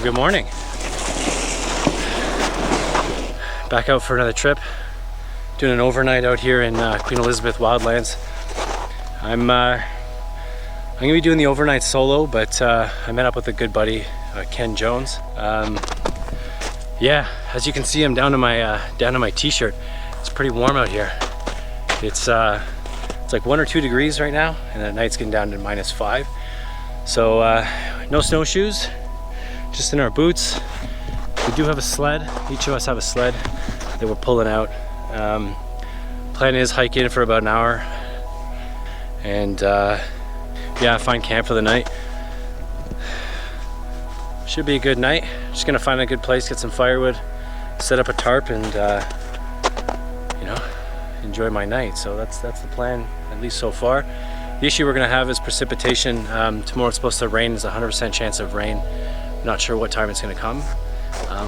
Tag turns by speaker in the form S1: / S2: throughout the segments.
S1: good morning. Back out for another trip. Doing an overnight out here in Queen Elizabeth Wildlands. I'm gonna be doing the overnight solo, but I met up with a good buddy, Ken Jones. Yeah, as you can see, I'm down to my t-shirt. It's pretty warm out here. It's like 1 or 2 degrees right now, and at night it's getting down to -5. So no snowshoes, just in our boots. We do have a sled. Each of us have a sled that we're pulling out. Plan is hike in for about an hour, and yeah, find camp for the night. Should be a good night. Just gonna find a good place, get some firewood, set up a tarp, and you know, enjoy my night. So that's the plan, at least so far. The issue we're gonna have is precipitation. Tomorrow it's supposed to rain. There's a 100% chance of rain. Not sure what time it's gonna come.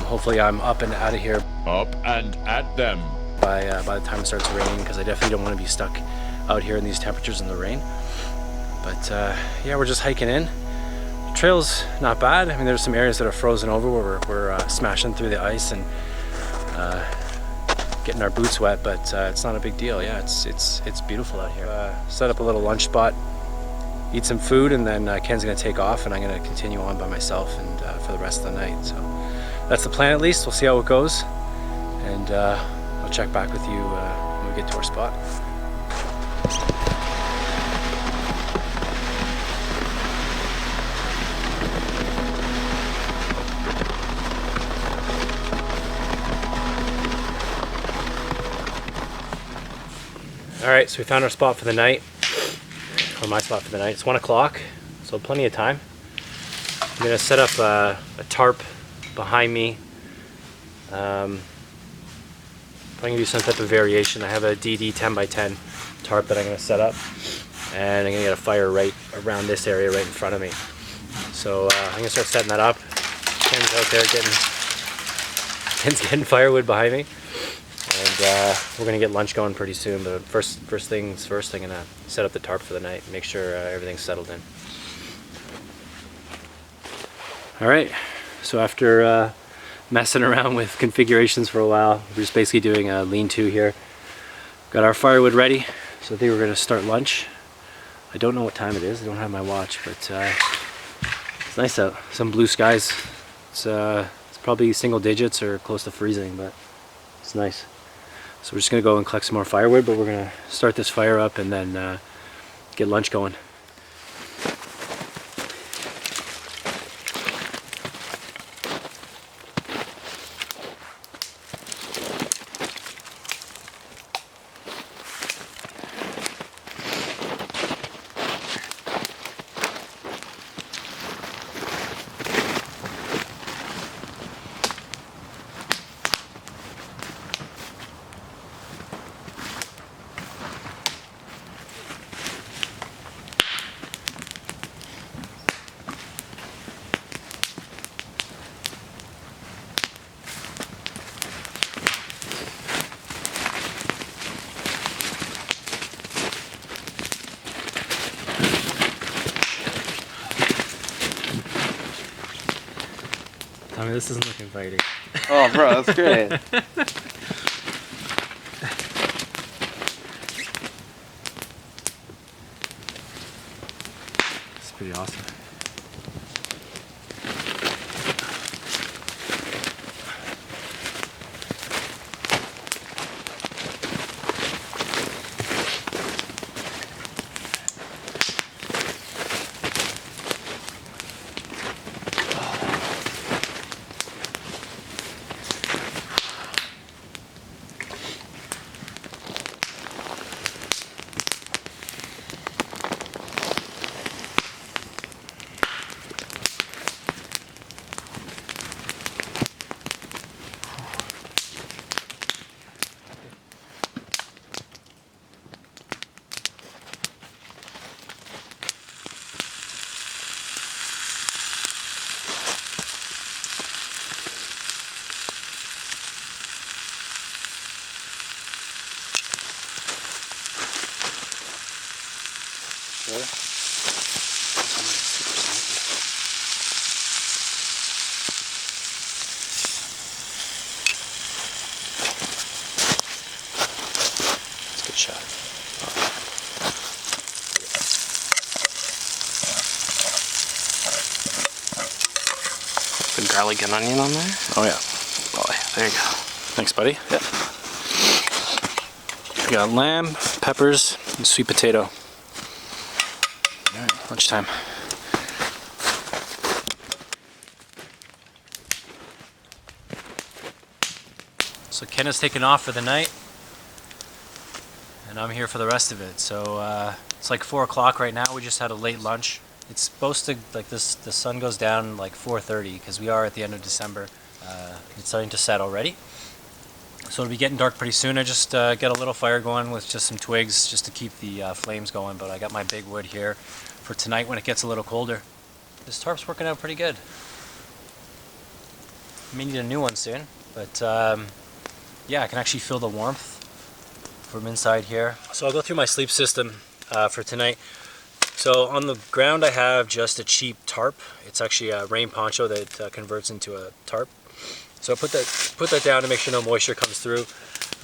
S1: Hopefully I'm up and out of here.
S2: Up and at them.
S1: By the time it starts raining, because I definitely don't want to be stuck out here in these temperatures in the rain. But yeah, we're just hiking in. The trail's not bad. I mean, there's some areas that are frozen over where we're smashing through the ice and getting our boots wet, but it's not a big deal. Yeah, it's beautiful out here. Set up a little lunch spot, eat some food, and then Ken's gonna take off, and I'm gonna continue on by myself and for the rest of the night. So that's the plan, at least. We'll see how it goes, and I'll check back with you when we get to our spot. All right, so we found our spot for the night, or my spot for the night. It's 1 o'clock, so plenty of time. I'm gonna set up a tarp behind me. I'm gonna do some type of variation. I have a DD 10x10 tarp that I'm gonna set up, and I'm gonna get a fire right around this area right in front of me. So I'm gonna start setting that up. Ken's out there getting firewood behind me, and we're gonna get lunch going pretty soon. But first things first, I'm gonna set up the tarp for the night, make sure everything's settled in. All right, so after messing around with configurations for a while, we're just basically doing a lean-to here. Got our firewood ready, so I think we're gonna start lunch. I don't know what time it is, I don't have my watch, but it's nice out. Some blue skies. It's probably single digits or close to freezing, but it's nice. So we're just gonna go and collect some more firewood, but we're gonna start this fire up and then get lunch going. I mean, this isn't looking fighting.
S3: Oh, bro, that's great.
S1: It's pretty awesome.
S3: garlic and onion on there.
S1: Oh yeah.
S3: Oh, yeah, there you go.
S1: Thanks, buddy.
S3: Yep.
S1: We got lamb, peppers, and sweet potato. All right, lunchtime. So Ken has taken off for the night, and I'm here for the rest of it. So it's like 4 o'clock right now. We just had a late lunch. It's supposed to, like this, the sun goes down like 4:30 because we are at the end of December. It's starting to set already. So it'll be getting dark pretty soon. I just get a little fire going with just some twigs just to keep the flames going. But I got my big wood here for tonight when it gets a little colder. This tarp's working out pretty good. I may need a new one soon, but yeah, I can actually feel the warmth from inside here. So I'll go through my sleep system for tonight. So on the ground I have just a cheap tarp. It's actually a rain poncho that converts into a tarp. So I put that down to make sure no moisture comes through.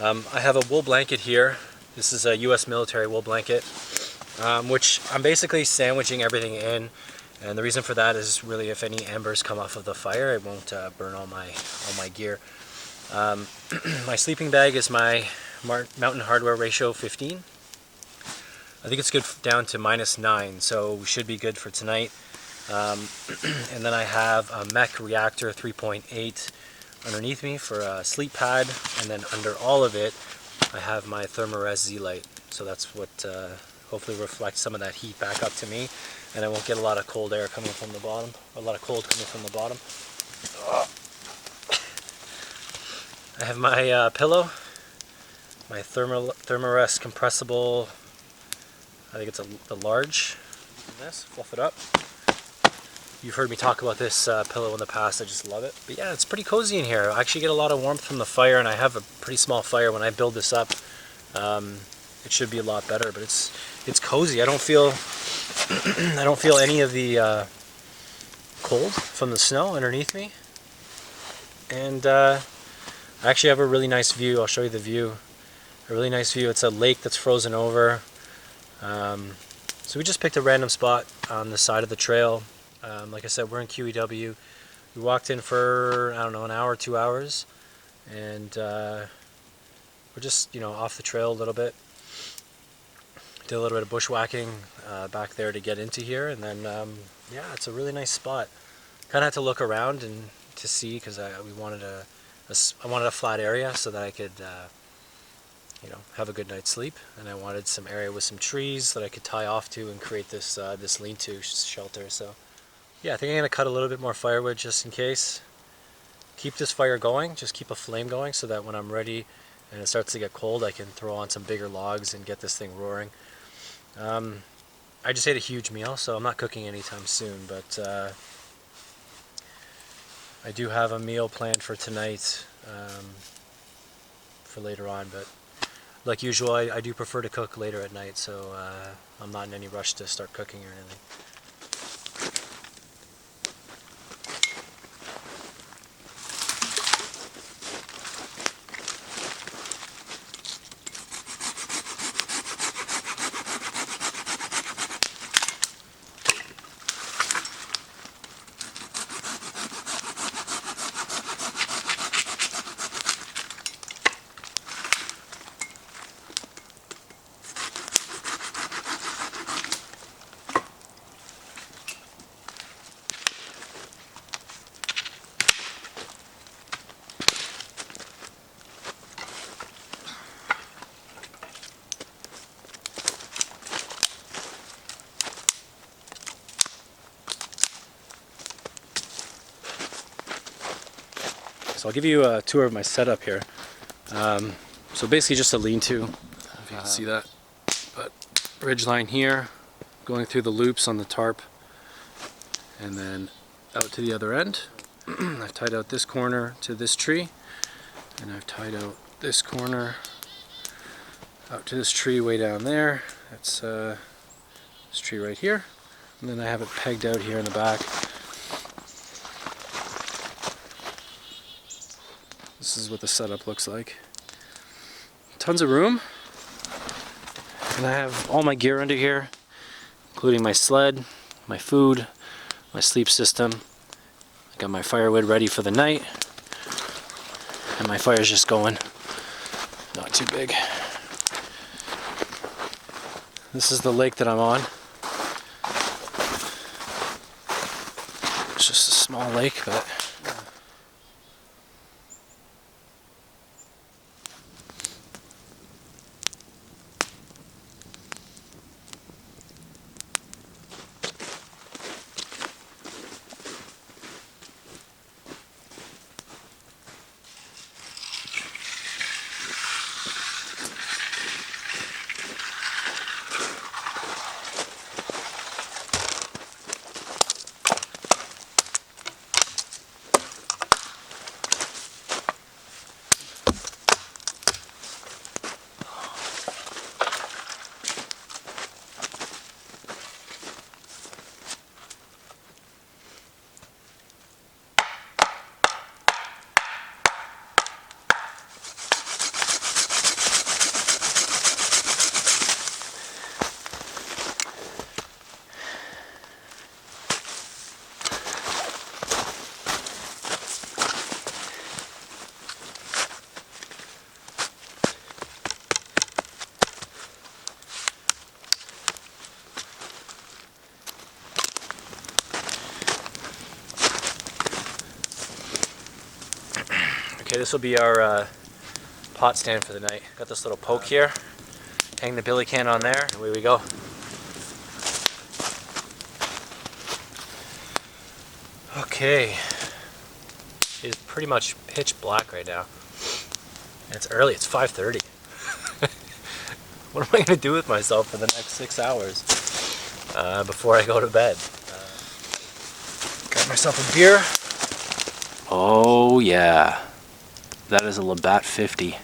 S1: I have a wool blanket here. This is a US military wool blanket, which I'm basically sandwiching everything in. And the reason for that is really if any embers come off of the fire, it won't burn all my gear. My sleeping bag is my Mountain Hardwear Ratio 15. I think it's good down to -9, so we should be good for tonight. And then I have a Mech Reactor 3.8 underneath me for a sleep pad, and then under all of it I have my Thermarest Z-Light. So that's what hopefully reflects some of that heat back up to me, and I won't get a lot of cold air coming from the bottom, or a lot of cold coming from the bottom. I have my pillow, my Thermarest compressible, I think it's the large. This, fluff it up. You've heard me talk about this pillow in the past, I just love it. But yeah, it's pretty cozy in here. I actually get a lot of warmth from the fire, and I have a pretty small fire. When I build this up, it should be a lot better, but it's cozy. I don't feel I don't feel any of the cold from the snow underneath me. And I actually have a really nice view. I'll show you the view. A really nice view. It's a lake that's frozen over. So we just picked a random spot on the side of the trail. Like I said, we're in QEW. We walked in for, I don't know, an hour, 2 hours, and we're just, off the trail a little bit. Did a little bit of bushwhacking back there to get into here, and then yeah, it's a really nice spot. Kind of had to look around and to see, because I wanted a flat area so that I could have a good night's sleep, and I wanted some area with some trees that I could tie off to and create this this lean-to shelter. So yeah, I think I'm gonna cut a little bit more firewood just in case. Keep this fire going, just keep a flame going, so that when I'm ready and it starts to get cold, I can throw on some bigger logs and get this thing roaring. I just ate a huge meal, so I'm not cooking anytime soon, but I do have a meal planned for tonight, for later on, but like usual, I do prefer to cook later at night, so I'm not in any rush to start cooking or anything. So I'll give you a tour of my setup here. So basically just a lean-to, if you can see that. But ridge line here, going through the loops on the tarp, and then out to the other end. I've tied out this corner to this tree, and I've tied out this corner out to this tree way down there. That's this tree right here. And then I have it pegged out here in the back. This is what the setup looks like. Tons of room. And I have all my gear under here, including my sled, my food, my sleep system. I Got my firewood ready for the night. And my fire's just going. Not too big. This is the lake that I'm on. It's just a small lake, but okay, this will be our pot stand for the night. Got this little poke here. Hang the billy can on there, and away we go. Okay, it's pretty much pitch black right now. And it's early, it's 5:30. What am I going to do with myself for the next 6 hours before I go to bed? Got myself a beer. Oh yeah, that is a Labatt 50.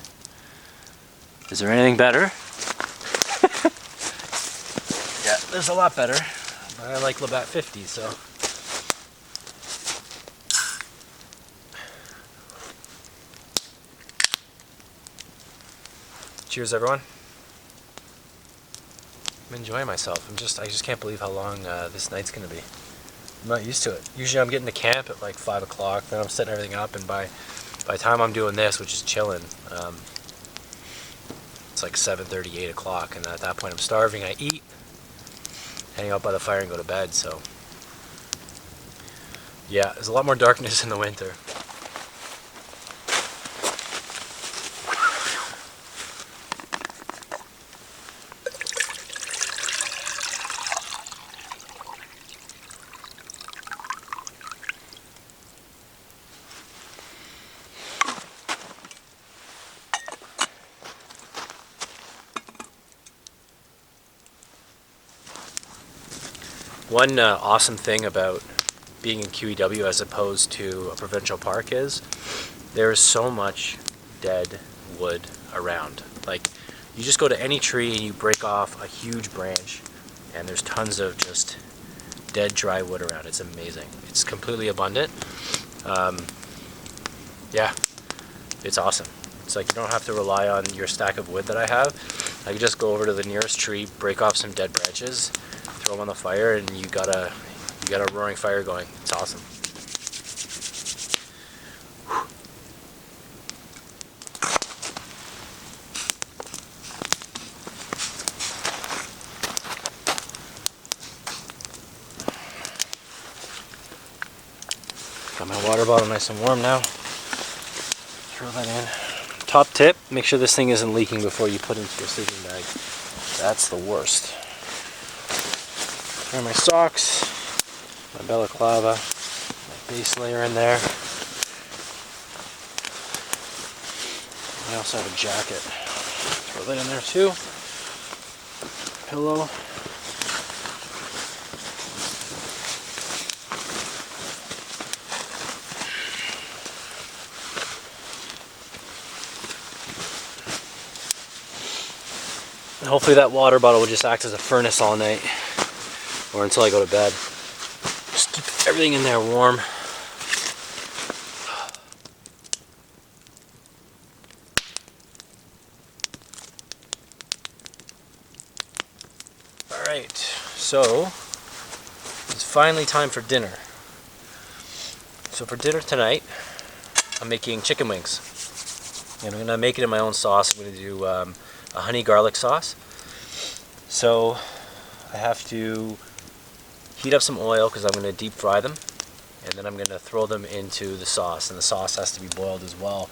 S1: Is there anything better? Yeah, there's a lot better, but I like Labatt 50, so. Cheers, everyone. I'm enjoying myself. I just can't believe how long this night's gonna be. I'm not used to it. Usually I'm getting to camp at like 5 o'clock, then I'm setting everything up, and by the time I'm doing this, which is chilling, it's like 7:30, 8 o'clock, and at that point I'm starving, I eat, hang out by the fire and go to bed, so. Yeah, there's a lot more darkness in the winter. One awesome thing about being in QEW as opposed to a provincial park is there is so much dead wood around. Like, you just go to any tree and you break off a huge branch and there's tons of just dead dry wood around. It's amazing. It's completely abundant. Yeah, it's awesome. It's like you don't have to rely on your stack of wood that I have. I can just go over to the nearest tree, break off some dead branches, throw them on the fire, and you got a roaring fire going. It's awesome. Got my water bottle nice and warm now. Throw that in. Top tip, make sure this thing isn't leaking before you put it into your sleeping bag. That's the worst. Throw my socks, my balaclava, my base layer in there. I also have a jacket. Throw that in there too. Pillow. And hopefully that water bottle will just act as a furnace all night, or until I go to bed. Just keep everything in there warm. Alright, so it's finally time for dinner. So for dinner tonight, I'm making chicken wings. And I'm going to make it in my own sauce. I'm going to do a honey garlic sauce. So I have to heat up some oil because I'm going to deep fry them. And then I'm going to throw them into the sauce. And the sauce has to be boiled as well.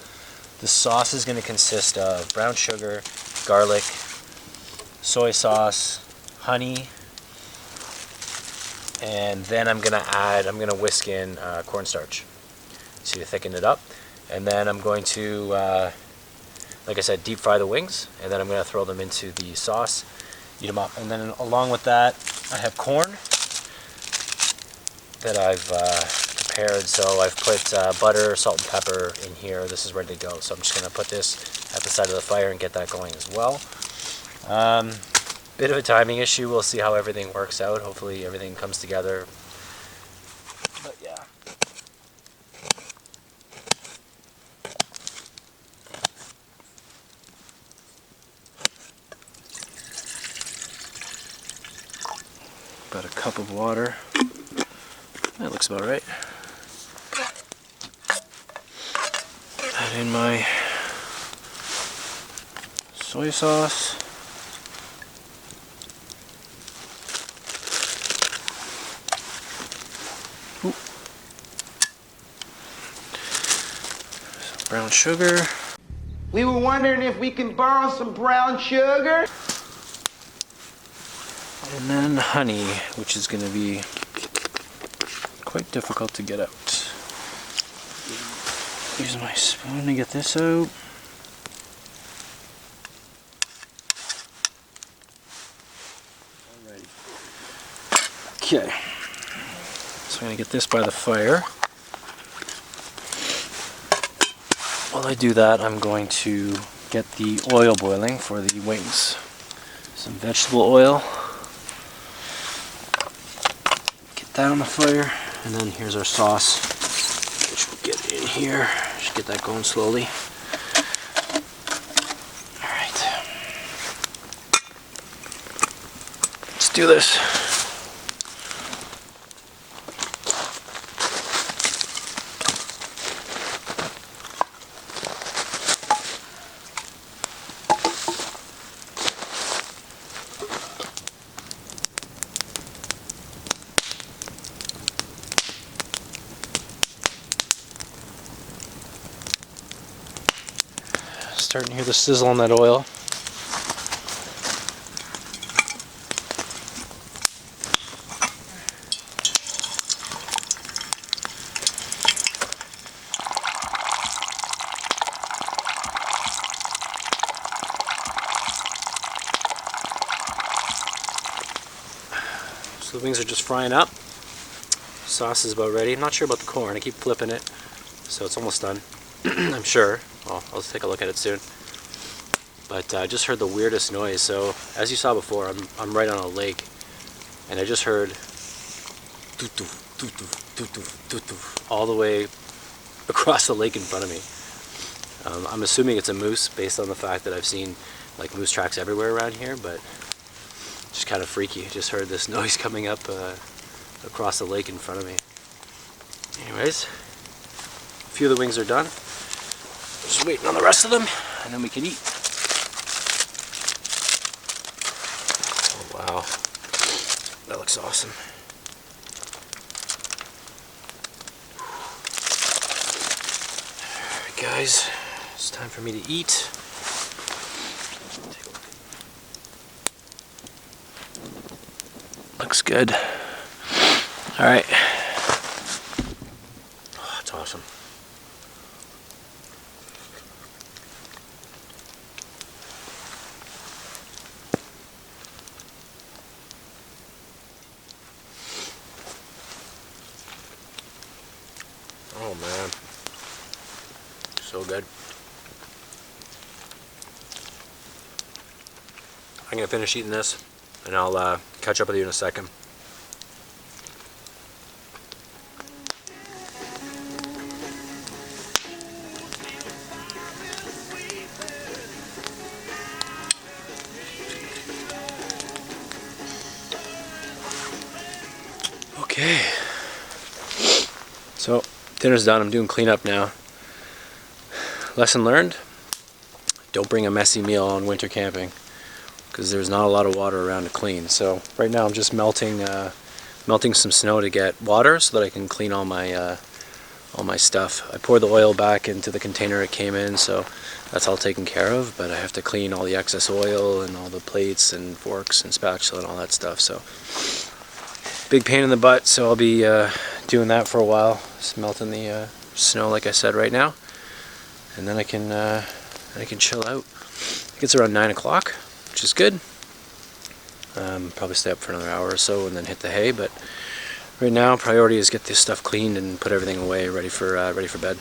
S1: The sauce is going to consist of brown sugar, garlic, soy sauce, honey, and then I'm going to whisk in cornstarch to thicken it up. And then I'm going to, like I said, deep fry the wings, and then I'm going to throw them into the sauce, eat them up. And then along with that, I have corn that I've prepared. So I've put butter, salt, and pepper in here. This is ready to go. So I'm just going to put this at the side of the fire and get that going as well. Bit of a timing issue. We'll see how everything works out. Hopefully everything comes together. But yeah. About a cup of water. That looks about right. Add in my soy sauce. Ooh. Some brown sugar.
S4: We were wondering if we can borrow some brown sugar.
S1: And then honey, which is going to be quite difficult to get out. Use my spoon to get this out. Okay, so I'm going to get this by the fire. While I do that, I'm going to get the oil boiling for the wings. Some vegetable oil. Get that on the fire, and then here's our sauce, which we'll get in here. Just get that going slowly. Alright. Let's do this. Starting to hear the sizzle on that oil. So the wings are just frying up. Sauce is about ready. I'm not sure about the corn. I keep flipping it, so it's almost done. I'm sure. Well, I'll take a look at it soon. But I just heard the weirdest noise. So as you saw before, I'm right on a lake, and I just heard all the way across the lake in front of me. I'm assuming it's a moose based on the fact that I've seen like moose tracks everywhere around here, but just kind of freaky. I just heard this noise coming up across the lake in front of me. Anyways, a few of the wings are done. Just waiting on the rest of them, and then we can eat. Oh wow, that looks awesome. Alright guys, it's time for me to eat. Take a look. Looks good. Alright. Oh, that's awesome. Oh man, so good. I'm gonna finish eating this, and I'll catch up with you in a second. Okay, so dinner's done. I'm doing cleanup now. Lesson learned: don't bring a messy meal on winter camping, because there's not a lot of water around to clean. So right now I'm just melting some snow to get water so that I can clean all my stuff. I poured the oil back into the container it came in, so that's all taken care of, but I have to clean all the excess oil and all the plates and forks and spatula and all that stuff. So big pain in the butt, so I'll be doing that for a while, just melting the snow like I said right now, and then I can chill out. I think it's around 9 o'clock, which is good. Probably stay up for another hour or so and then hit the hay, but right now priority is get this stuff cleaned and put everything away, ready for bed.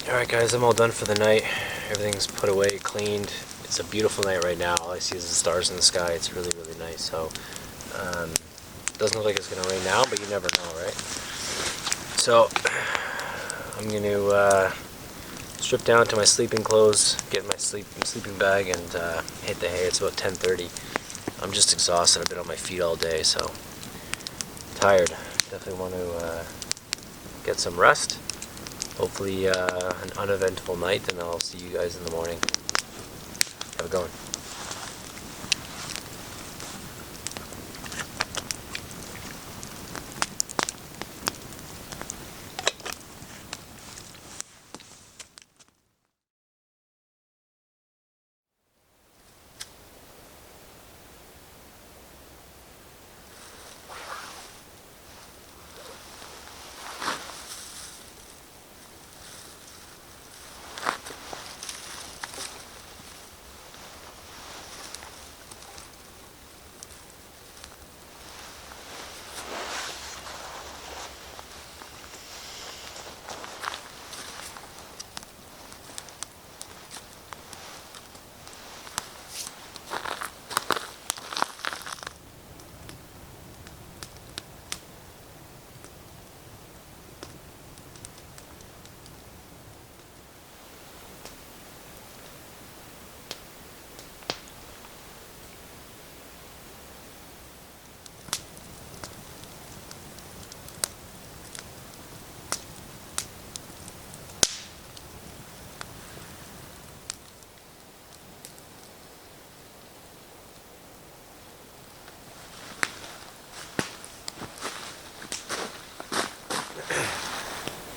S1: Alright guys, I'm all done for the night. Everything's put away, cleaned. It's a beautiful night right now. All I see is the stars in the sky. It's really, really nice. So, doesn't look like it's going to rain now, but you never know, right? So, I'm going to strip down to my sleeping clothes, get my sleeping bag, and hit the hay. It's about 10:30. I'm just exhausted. I've been on my feet all day, so tired. Definitely want to get some rest. Hopefully an uneventful night, and I'll see you guys in the morning. Have a good one.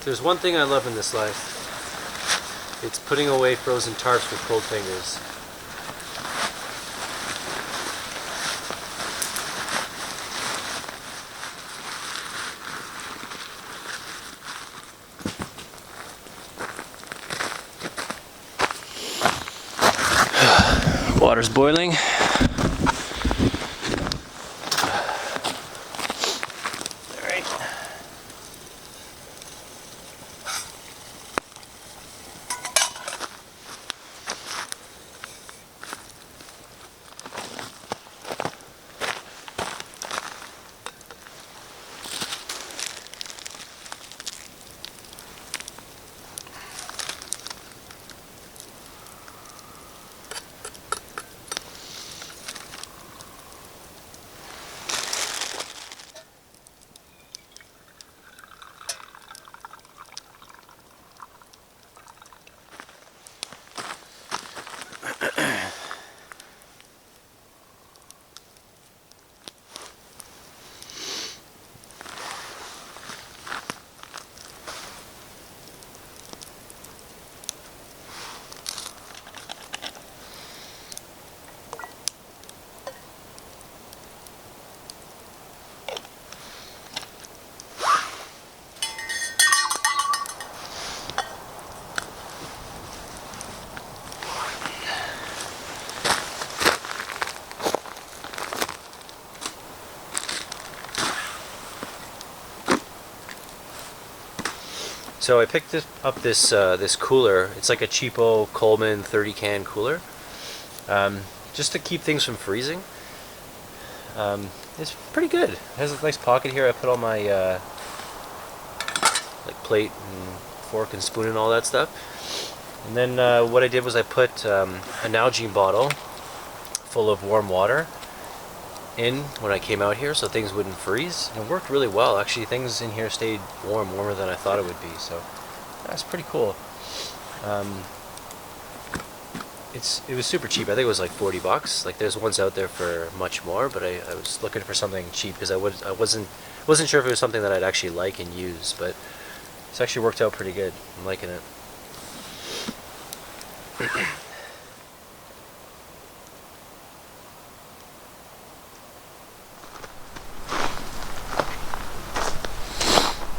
S1: There's one thing I love in this life. It's putting away frozen tarps with cold fingers. Water's boiling. So I picked up this cooler. It's like a cheapo Coleman 30 can cooler, just to keep things from freezing. It's pretty good. It has a nice pocket here. I put all my like plate and fork and spoon and all that stuff. And then what I did was I put a Nalgene bottle full of warm water in when I came out here so things wouldn't freeze. And it worked really well. Actually, things in here stayed warmer than I thought it would be, so that's pretty cool. It was super cheap. I think it was like 40 bucks. Like there's ones out there for much more, but I was looking for something cheap because I wasn't sure if it was something that I'd actually like and use, but it's actually worked out pretty good. I'm liking it.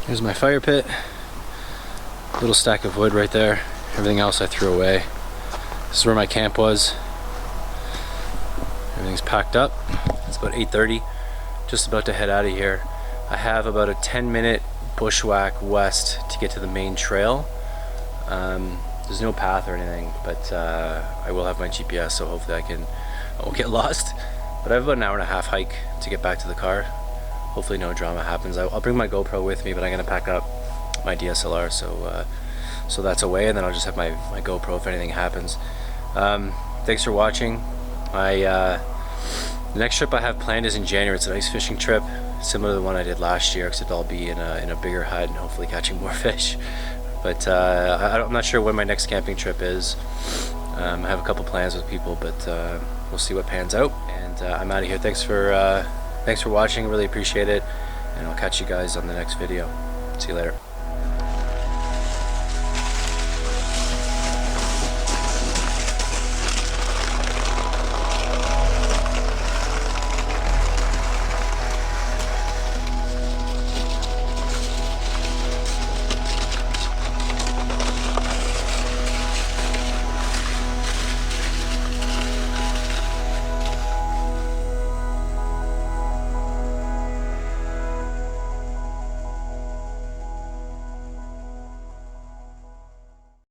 S1: Here's my fire pit. Little stack of wood right there. Everything else I threw away. This is where my camp was. Everything's packed up. It's about 8:30. Just about to head out of here. I have about a 10-minute bushwhack west to get to the main trail. There's no path or anything, but I will have my GPS, so hopefully I won't get lost. But I have about an hour and a half hike to get back to the car. Hopefully no drama happens. I'll bring my GoPro with me, but I'm gonna pack up my DSLR, so that's away, and then I'll just have my GoPro if anything happens. Thanks for watching. The next trip I have planned is in January. It's an ice fishing trip, similar to the one I did last year, except I'll be in a bigger hut and hopefully catching more fish. But I'm not sure when my next camping trip is. I have a couple plans with people, but we'll see what pans out. And I'm out of here. Thanks for watching. Really appreciate it, and I'll catch you guys on the next video. See you later.